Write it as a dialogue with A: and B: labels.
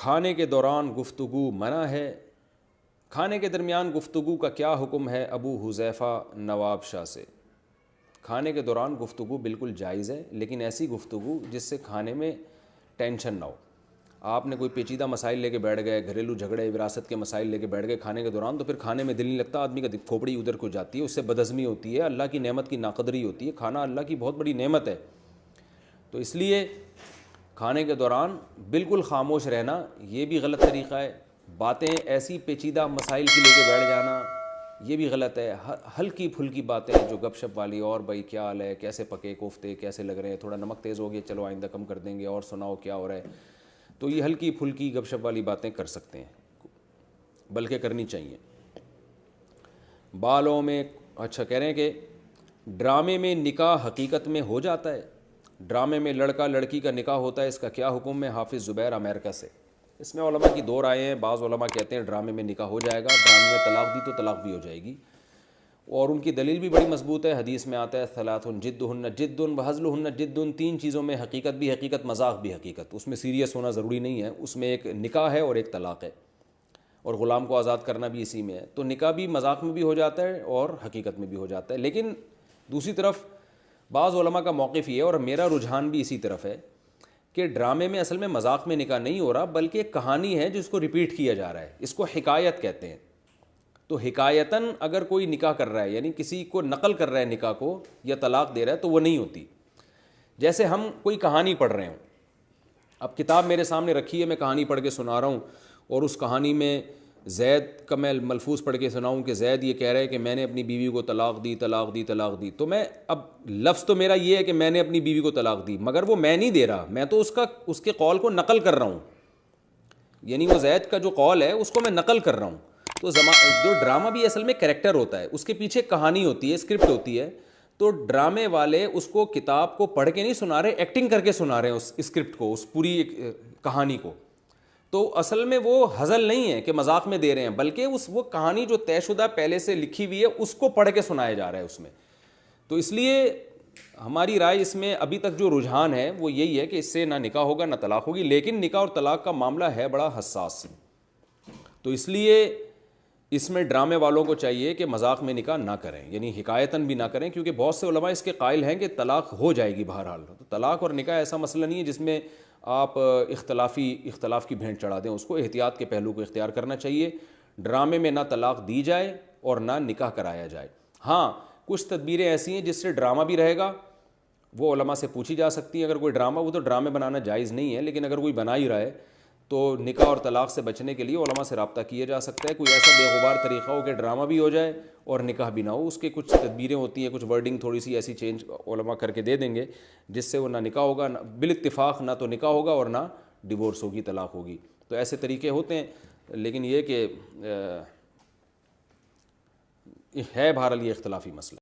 A: کھانے کے دوران گفتگو منع ہے. کھانے کے درمیان گفتگو کا کیا حکم ہے ابو حذیفہ نواب شاہ سے؟ کھانے کے دوران گفتگو بالکل جائز ہے، لیکن ایسی گفتگو جس سے کھانے میں ٹینشن نہ ہو. آپ نے کوئی پیچیدہ مسائل لے کے بیٹھ گئے، گھریلو جھگڑے وراثت کے مسائل لے کے بیٹھ گئے کھانے کے دوران، تو پھر کھانے میں دل نہیں لگتا، آدمی کا کھوپڑی ادھر کو جاتی ہے، اس سے بدہضمی ہوتی ہے، اللہ کی نعمت کی ناقدری ہوتی ہے. کھانا اللہ کی بہت بڑی نعمت ہے. تو اس لیے کھانے کے دوران بالکل خاموش رہنا یہ بھی غلط طریقہ ہے. باتیں ایسی پیچیدہ مسائل کی لے کے بیٹھ جانا یہ بھی غلط ہے. ہلکی پھلکی باتیں جو گپ شپ والی، اور بھائی کیا حال ہے، کیسے پکے کوفتے، کیسے لگ رہے ہیں، تھوڑا نمک تیز ہو گیا، چلو آئندہ کم کر دیں گے، اور سناؤ کیا ہو رہا ہے. تو یہ ہلکی پھلکی گپ شپ والی باتیں کر سکتے ہیں، بلکہ کرنی چاہیے. بالوں میں اچھا کہہ رہے ہیں کہ ڈرامے میں نکاح حقیقت میں ہو جاتا ہے. ڈرامے میں لڑکا لڑکی کا نکاح ہوتا ہے، اس کا کیا حکم ہے؟ حافظ زبیر امریکہ سے. اس میں علماء کی دو رائے ہیں. بعض علماء کہتے ہیں ڈرامے میں نکاح ہو جائے گا، ڈرامے میں طلاق دی تو طلاق بھی ہو جائے گی، اور ان کی دلیل بھی بڑی مضبوط ہے. حدیث میں آتا ہے ثلاث جدہن جد وہزلہن جد. تین چیزوں میں حقیقت بھی حقیقت، مذاق بھی حقیقت. اس میں سیریس ہونا ضروری نہیں ہے. اس میں ایک نکاح ہے اور ایک طلاق ہے، اور غلام کو آزاد کرنا بھی اسی میں ہے. تو نکاح بھی مذاق میں بھی ہو جاتا ہے اور حقیقت میں بھی ہو جاتا ہے. لیکن دوسری طرف بعض علماء کا موقف یہ ہے، اور میرا رجحان بھی اسی طرف ہے، کہ ڈرامے میں اصل میں مذاق میں نکاح نہیں ہو رہا، بلکہ ایک کہانی ہے جس کو ریپیٹ کیا جا رہا ہے. اس کو حکایت کہتے ہیں. تو حکایتاً اگر کوئی نکاح کر رہا ہے، یعنی کسی کو نقل کر رہا ہے نکاح کو، یا طلاق دے رہا ہے، تو وہ نہیں ہوتی. جیسے ہم کوئی کہانی پڑھ رہے ہوں، اب کتاب میرے سامنے رکھی ہے، میں کہانی پڑھ کے سنا رہا ہوں، اور اس کہانی میں زید کا میں ملفوظ پڑھ کے سناؤں کہ زید یہ کہہ رہا ہے کہ میں نے اپنی بیوی کو طلاق دی طلاق دی طلاق دی. تو میں اب لفظ تو میرا یہ ہے کہ میں نے اپنی بیوی کو طلاق دی، مگر وہ میں نہیں دے رہا، میں تو اس کے قول کو نقل کر رہا ہوں. یعنی وہ زید کا جو قول ہے اس کو میں نقل کر رہا ہوں. تو جو ڈرامہ بھی اصل میں کریکٹر ہوتا ہے، اس کے پیچھے کہانی ہوتی ہے، اسکرپٹ ہوتی ہے. تو ڈرامے والے اس کو کتاب کو پڑھ کے نہیں سنا رہے، ایکٹنگ کر کے سنا رہے ہیں اس اسکرپٹ کو، اس پوری کہانی کو. تو اصل میں وہ ہزل نہیں ہے کہ مذاق میں دے رہے ہیں، بلکہ وہ کہانی جو طے شدہ پہلے سے لکھی ہوئی ہے اس کو پڑھ کے سنایا جا رہا ہے اس میں. تو اس لیے ہماری رائے اس میں ابھی تک جو رجحان ہے وہ یہی ہے کہ اس سے نہ نکاح ہوگا نہ طلاق ہوگی. لیکن نکاح اور طلاق کا معاملہ ہے بڑا حساس، تو اس لیے اس میں ڈرامے والوں کو چاہیے کہ مذاق میں نکاح نہ کریں، یعنی حکایتاً بھی نہ کریں، کیونکہ بہت سے علماء اس کے قائل ہیں کہ طلاق ہو جائے گی بہرحال. تو طلاق اور نکاح ایسا مسئلہ نہیں ہے جس میں آپ اختلاف کی بھینٹ چڑھا دیں. اس کو احتیاط کے پہلو کو اختیار کرنا چاہیے. ڈرامے میں نہ طلاق دی جائے اور نہ نکاح کرایا جائے. ہاں کچھ تدبیریں ایسی ہیں جس سے ڈرامہ بھی رہے گا، وہ علماء سے پوچھی جا سکتی ہیں. اگر کوئی ڈرامہ، وہ تو ڈرامے بنانا جائز نہیں ہے، لیکن اگر کوئی بنا ہی رہا ہے تو نکاح اور طلاق سے بچنے کے لیے علماء سے رابطہ کیا جا سکتا ہے. کوئی ایسا بے غبار طریقہ ہو کہ ڈرامہ بھی ہو جائے اور نکاح بھی نہ ہو. اس کے کچھ تدبیریں ہوتی ہیں، کچھ ورڈنگ تھوڑی سی ایسی چینج علماء کر کے دے دیں گے جس سے وہ نہ نکاح ہوگا، بالاتفاق نہ تو نکاح ہوگا اور نہ ڈیورس ہوگی، طلاق ہوگی. تو ایسے طریقے ہوتے ہیں. لیکن یہ کہ ہے بہرحال یہ اختلافی مسئلہ.